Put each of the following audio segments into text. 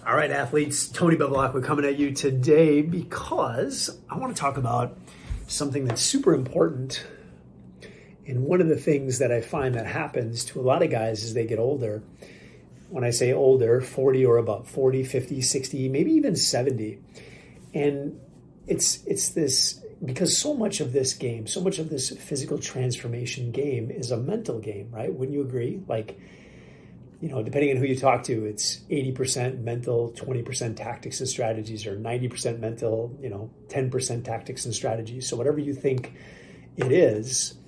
All right, athletes, Tony Bevilacqua, we're coming at you today because I want to talk about something that's super important. And one of the things that I find that happens to a lot of guys as they get older, when I say older, 40 or above, 40, 50, 60, maybe even 70. And it's this, because so much of this game, so much of this physical transformation game is a mental game, right? Wouldn't you agree? Like, depending on who you talk to, it's 80% mental, 20% tactics and strategies, or 90% mental, 10% tactics and strategies. So whatever you think it is,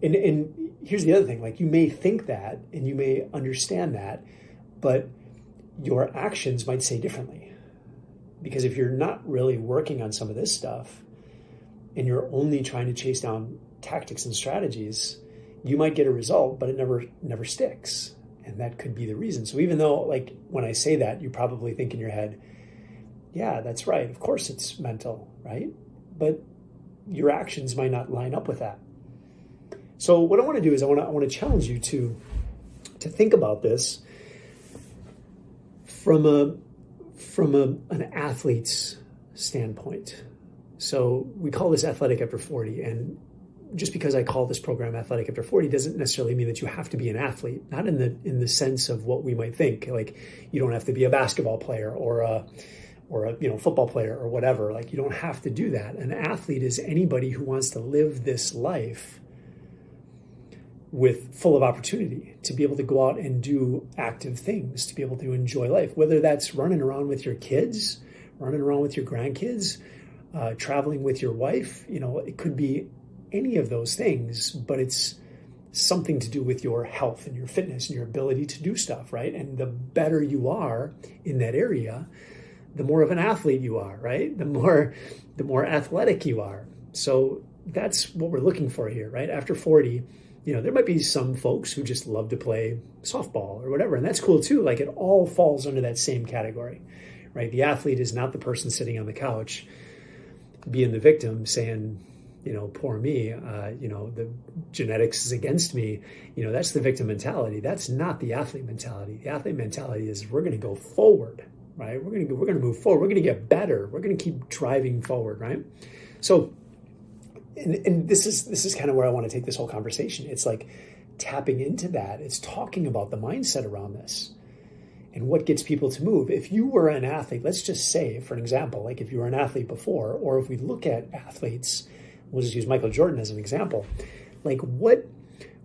and here's the other thing, like you may think that and you may understand that, but your actions might say differently. Because if you're not really working on some of this stuff and you're only trying to chase down tactics and strategies, you might get a result, but it never sticks. And that could be the reason. So even though, like, when I say that, you probably think in your head, yeah, that's right. Of course it's mental, right? But your actions might not line up with that. So what I want to do is I want to challenge you to think about this from an athlete's standpoint. So we call this Athletic After 40, and just because I call this program Athletic After 40 doesn't necessarily mean that you have to be an athlete, not in the sense of what we might think. Like, you don't have to be a basketball player or a football player or whatever. Like, you don't have to do that. An athlete is anybody who wants to live this life full of opportunity, to be able to go out and do active things, to be able to enjoy life, whether that's running around with your kids, running around with your grandkids, traveling with your wife. It could be any of those things, but it's something to do with your health and your fitness and your ability to do stuff, right? And the better you are in that area, the more of an athlete you are, right? The more athletic you are. So that's what we're looking for here, right? After 40, there might be some folks who just love to play softball or whatever, and that's cool too. Like, it all falls under that same category, right? The athlete is not the person sitting on the couch being the victim saying, poor me, the genetics is against me. That's the victim mentality. That's not the athlete mentality. The athlete mentality is, we're going to go forward, right? We're going to move forward. We're going to get better. We're going to keep driving forward, right? So, and this is kind of where I want to take this whole conversation. It's like tapping into that. It's talking about the mindset around this and what gets people to move. If you were an athlete, let's just say, for an example, like if you were an athlete before, or if we look at athletes, we'll just use Michael Jordan as an example. Like, what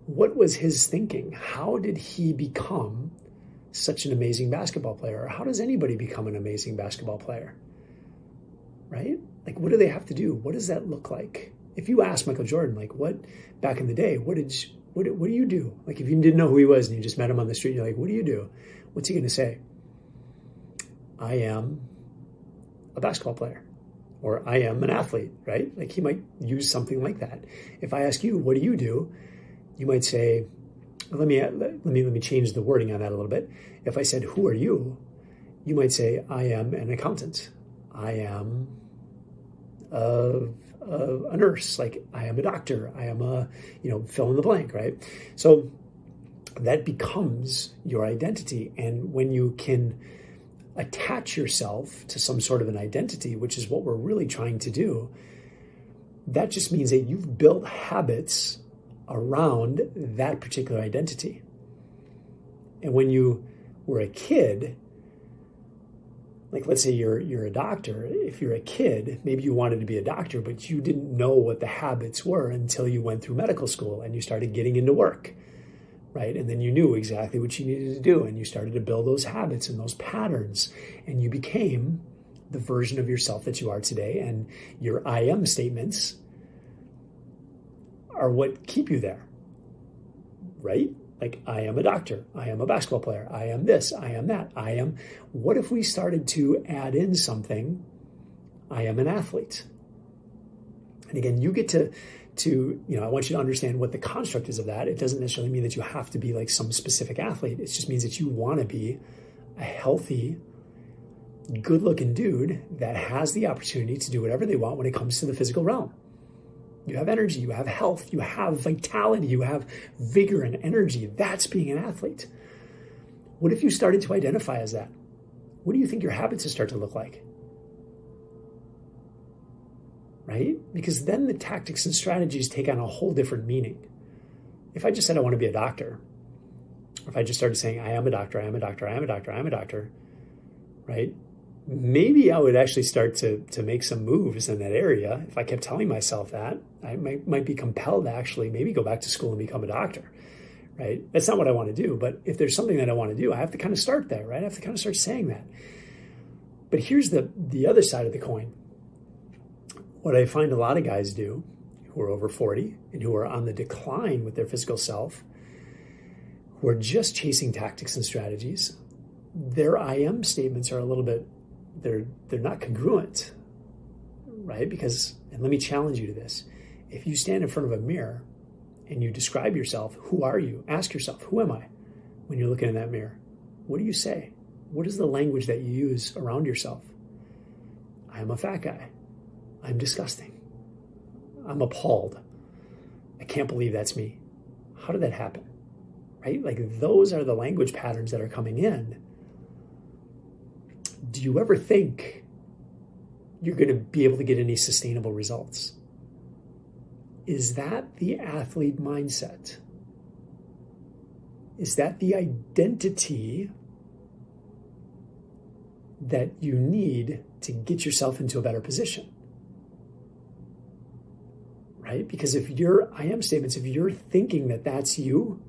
was his thinking? How did he become such an amazing basketball player? Or how does anybody become an amazing basketball player? Right? Like, what do they have to do? What does that look like? If you ask Michael Jordan, like, what back in the day, what do you do? Like, if you didn't know who he was and you just met him on the street, you're like, what do you do? What's he going to say? I am a basketball player. Or I am an athlete, right? Like, he might use something like that. If I ask you, what do? You might say, let me change the wording on that a little bit. If I said, who are you? You might say, I am an accountant. I am a nurse. Like, I am a doctor. I am a, fill in the blank, right? So that becomes your identity. And when you can attach yourself to some sort of an identity, which is what we're really trying to do, that just means that you've built habits around that particular identity. And when you were a kid, like, let's say you're a doctor. If you're a kid, maybe you wanted to be a doctor, but you didn't know what the habits were until you went through medical school and you started getting into work, right? And then you knew exactly what you needed to do, and you started to build those habits and those patterns, and you became the version of yourself that you are today. And your I am statements are what keep you there, right? Like, I am a doctor, I am a basketball player, I am this, I am that, I am. What if we started to add in something? I am an athlete. And again, you get to I want you to understand what the construct is of that. It doesn't necessarily mean that you have to be like some specific athlete. It just means that you want to be a healthy, good-looking dude that has the opportunity to do whatever they want when it comes to the physical realm. You have energy, you have health, you have vitality, you have vigor and energy. That's being an athlete. What if you started to identify as that? what do you think your habits will start to look like? Right? Because then the tactics and strategies take on a whole different meaning. If I just said I want to be a doctor, or if I just started saying I am a doctor, I am a doctor, I am a doctor, I am a doctor, right? Maybe I would actually start to make some moves in that area. If I kept telling myself that, I might be compelled to actually maybe go back to school and become a doctor, right? That's not what I want to do. But if there's something that I want to do, I have to kind of start there, right? I have to kind of start saying that. But here's the other side of the coin. What I find a lot of guys do who are over 40 and who are on the decline with their physical self, who are just chasing tactics and strategies, their I am statements are a little bit, they're not congruent, right? Because, and let me challenge you to this. If you stand in front of a mirror and you describe yourself, who are you? Ask yourself, who am I? When you're looking in that mirror, what do you say? What is the language that you use around yourself? I am a fat guy. I'm disgusting. I'm appalled. I can't believe that's me. How did that happen? Right? Like, those are the language patterns that are coming in. Do you ever think you're going to be able to get any sustainable results? Is that the athlete mindset? Is that the identity that you need to get yourself into a better position? Right? Because if your I am statements, if you're thinking that that's you,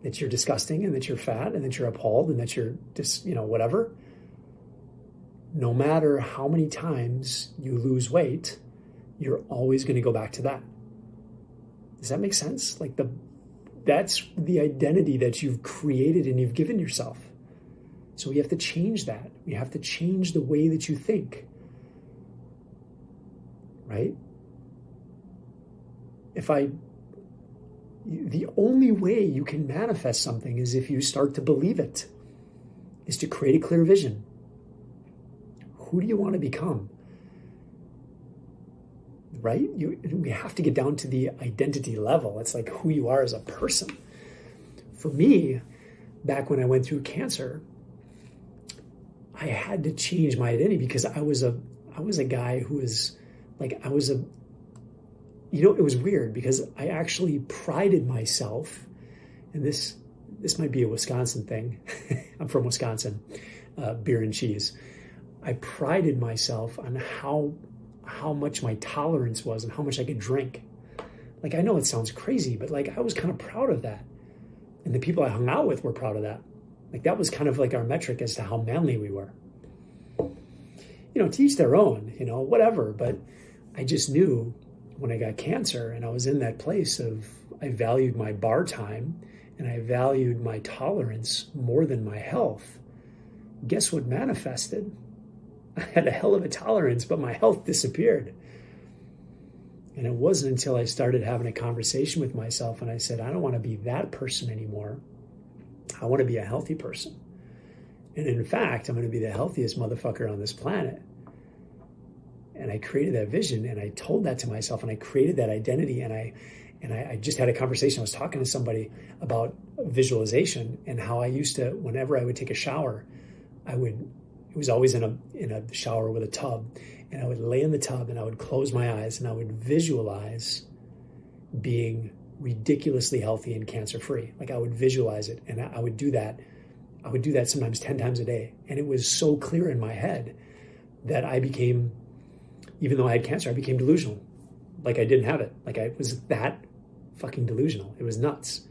that you're disgusting and that you're fat and that you're appalled and that you're just, whatever, no matter how many times you lose weight, you're always going to go back to that. Does that make sense? Like, that's the identity that you've created and you've given yourself. So we have to change that. We have to change the way that you think. Right? The only way you can manifest something is if you start to believe it, is to create a clear vision. Who do you want to become? Right? We have to get down to the identity level. It's like who you are as a person. For me, back when I went through cancer, I had to change my identity because I was a guy who was like, it was weird because I actually prided myself, and this might be a Wisconsin thing. I'm from Wisconsin, beer and cheese. I prided myself on how much my tolerance was and how much I could drink. Like, I know it sounds crazy, but like, I was kind of proud of that. And the people I hung out with were proud of that. Like, that was kind of like our metric as to how manly we were. To each their own, whatever. But I just knew when I got cancer and I was in that place of, I valued my bar time and I valued my tolerance more than my health. Guess what manifested? I had a hell of a tolerance, but my health disappeared. And it wasn't until I started having a conversation with myself and I said, I don't want to be that person anymore. I want to be a healthy person. And in fact, I'm going to be the healthiest motherfucker on this planet. And I created that vision and I told that to myself and I created that identity. And I just had a conversation. I was talking to somebody about visualization and how I used to, whenever I would take a shower, it was always in a shower with a tub, and I would lay in the tub and I would close my eyes and I would visualize being ridiculously healthy and cancer-free. Like, I would visualize it, and I would do that. I would do that sometimes 10 times a day. And it was so clear in my head that I became, even though I had cancer, I became delusional. Like, I didn't have it. Like, I was that fucking delusional. It was nuts.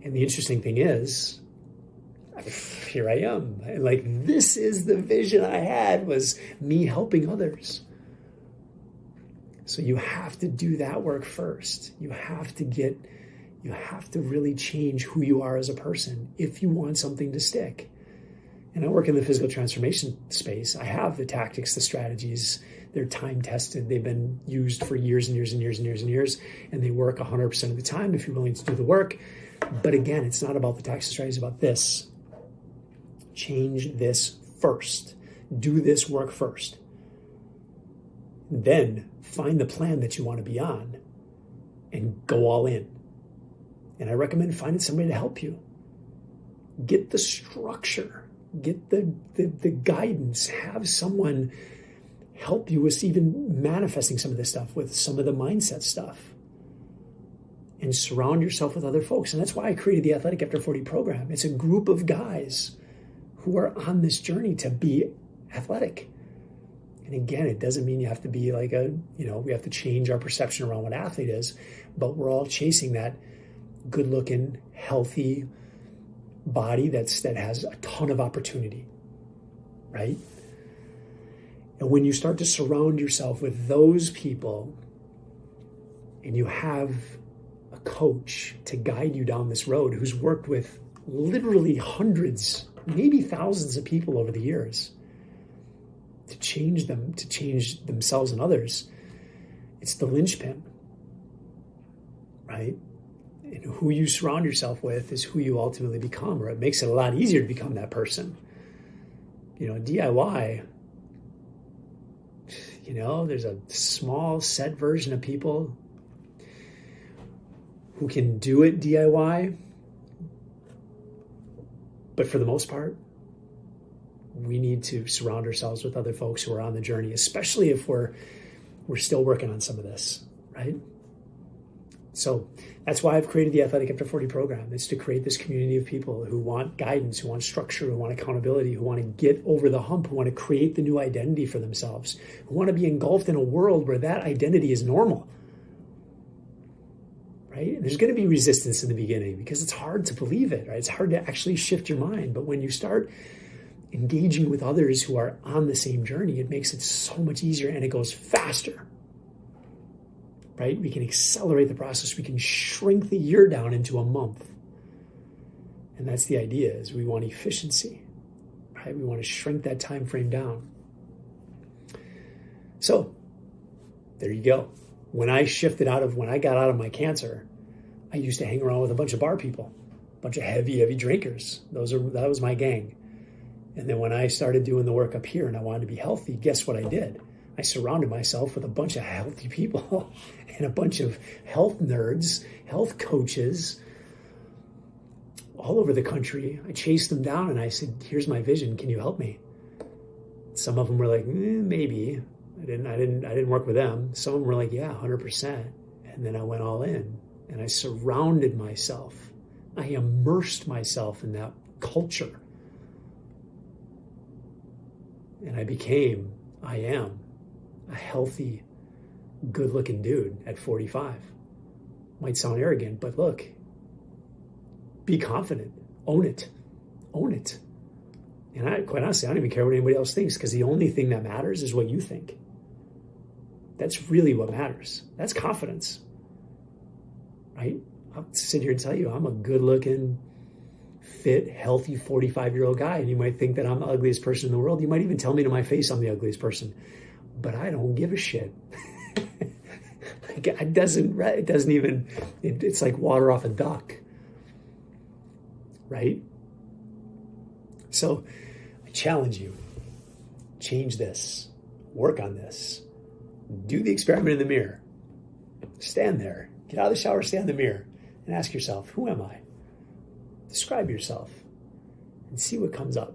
And the interesting thing is, here I am. And like, this is the vision I had, was me helping others. So you have to do that work first. You have to really change who you are as a person if you want something to stick. And I work in the physical transformation space. I have the tactics, the strategies. They're time tested. They've been used for years and years and years and years and years. And they work 100% of the time if you're willing to do the work. But again, it's not about the tactics and strategies, it's about this. Change this first. Do this work first. Then find the plan that you want to be on and go all in. And I recommend finding somebody to help you. Get the structure. Get the guidance. Have someone help you with even manifesting some of this stuff, with some of the mindset stuff. And surround yourself with other folks. And that's why I created the Athletic After 40 program. It's a group of guys who are on this journey to be athletic. And again, it doesn't mean you have to be like we have to change our perception around what athlete is, but we're all chasing that good-looking, healthy body that has a ton of opportunity, right? And when you start to surround yourself with those people and you have a coach to guide you down this road who's worked with literally hundreds, maybe thousands of people over the years to change themselves and others, it's the linchpin, right? And who you surround yourself with is who you ultimately become, or it makes it a lot easier to become that person. DIY, there's a small set version of people who can do it DIY, but for the most part, we need to surround ourselves with other folks who are on the journey, especially if we're still working on some of this, right? So that's why I've created the Athletic After 40 program. It's to create this community of people who want guidance, who want structure, who want accountability, who want to get over the hump, who want to create the new identity for themselves, who want to be engulfed in a world where that identity is normal, right? And there's going to be resistance in the beginning because it's hard to believe it, right? It's hard to actually shift your mind. But when you start engaging with others who are on the same journey, it makes it so much easier and it goes faster, right? We can accelerate the process. We can shrink the year down into a month. And that's the idea, is we want efficiency, right? We want to shrink that time frame down. So there you go. When I got out of my cancer, I used to hang around with a bunch of bar people, a bunch of heavy drinkers. That was my gang. And then when I started doing the work up here and I wanted to be healthy, guess what I did? I surrounded myself with a bunch of healthy people and a bunch of health nerds, health coaches all over the country. I chased them down and I said, here's my vision. Can you help me? Some of them were like, maybe. I didn't work with them. Some of them were like, yeah, 100%. And then I went all in and I surrounded myself. I immersed myself in that culture. And I am a healthy, good-looking dude at 45. Might sound arrogant, but look, be confident, own it. And quite honestly, I don't even care what anybody else thinks, because the only thing that matters is what you think. That's really what matters. That's confidence, right? I'll sit here and tell you, I'm a good-looking, fit, healthy 45-year-old guy, and you might think that I'm the ugliest person in the world. You might even tell me to my face I'm the ugliest person, but I don't give a shit. It's like water off a duck, right? So I challenge you, change this, work on this, do the experiment in the mirror, stand there, get out of the shower, stand in the mirror, and ask yourself, who am I? Describe yourself and see what comes up.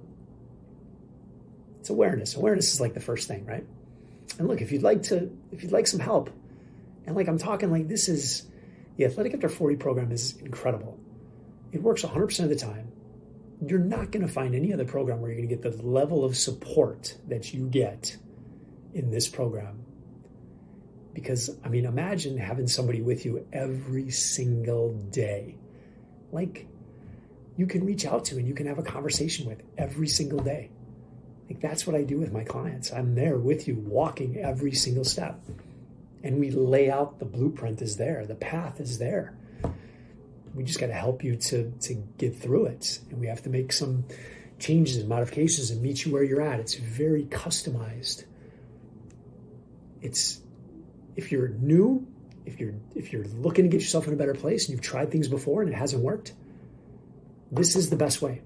It's awareness. Awareness is like the first thing, right? And look, if you'd like some help, and like I'm talking like this is, the Athletic After 40 program is incredible. It works 100% of the time. You're not going to find any other program where you're going to get the level of support that you get in this program. Because, imagine having somebody with you every single day. Like, you can reach out to and you can have a conversation with every single day. Like, that's what I do with my clients. I'm there with you, walking every single step. And we lay out the blueprint is there. The path is there. We just got to help you to get through it. And we have to make some changes and modifications and meet you where you're at. It's very customized. If you're new, if you're looking to get yourself in a better place and you've tried things before and it hasn't worked, this is the best way.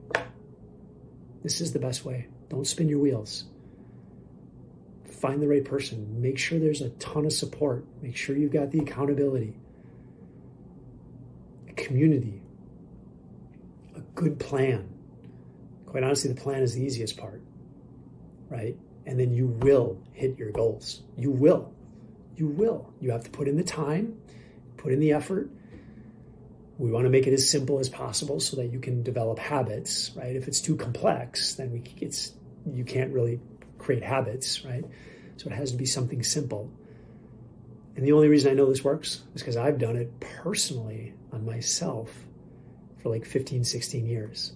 This is the best way. Don't spin your wheels. Find the right person. Make sure there's a ton of support. Make sure you've got the accountability, a community, a good plan. Quite honestly, the plan is the easiest part, right? And then you will hit your goals. You will. You will. You have to put in the time, put in the effort. We want to make it as simple as possible so that you can develop habits, right? If it's too complex, then you can't really create habits, right? So it has to be something simple. And the only reason I know this works is because I've done it personally on myself for like 15, 16 years.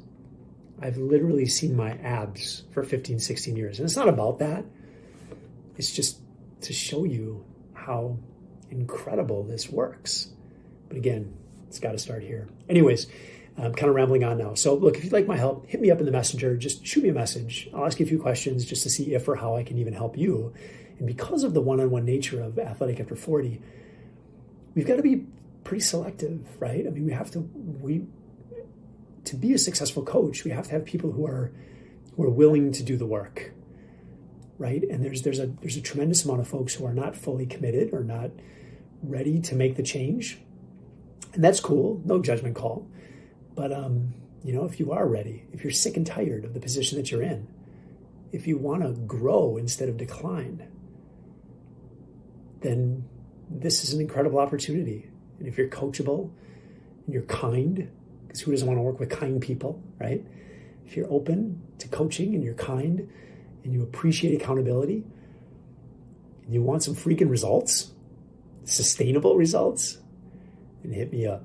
I've literally seen my abs for 15, 16 years. And it's not about that. It's just to show you how incredible this works. But again, it's got to start here. Anyways, I'm kind of rambling on now. So look, if you'd like my help, hit me up in the messenger. Just shoot me a message. I'll ask you a few questions just to see if or how I can even help you. And because of the one-on-one nature of Athletic After 40, we've got to be pretty selective, right? I mean, to be a successful coach, we have to have people who are willing to do the work, right? And there's a tremendous amount of folks who are not fully committed or not ready to make the change. And that's cool, no judgment call. But, if you are ready, if you're sick and tired of the position that you're in, if you want to grow instead of decline, then this is an incredible opportunity. And if you're coachable and you're kind, because who doesn't want to work with kind people, right? If you're open to coaching and you're kind and you appreciate accountability and you want some freaking results, sustainable results, then hit me up.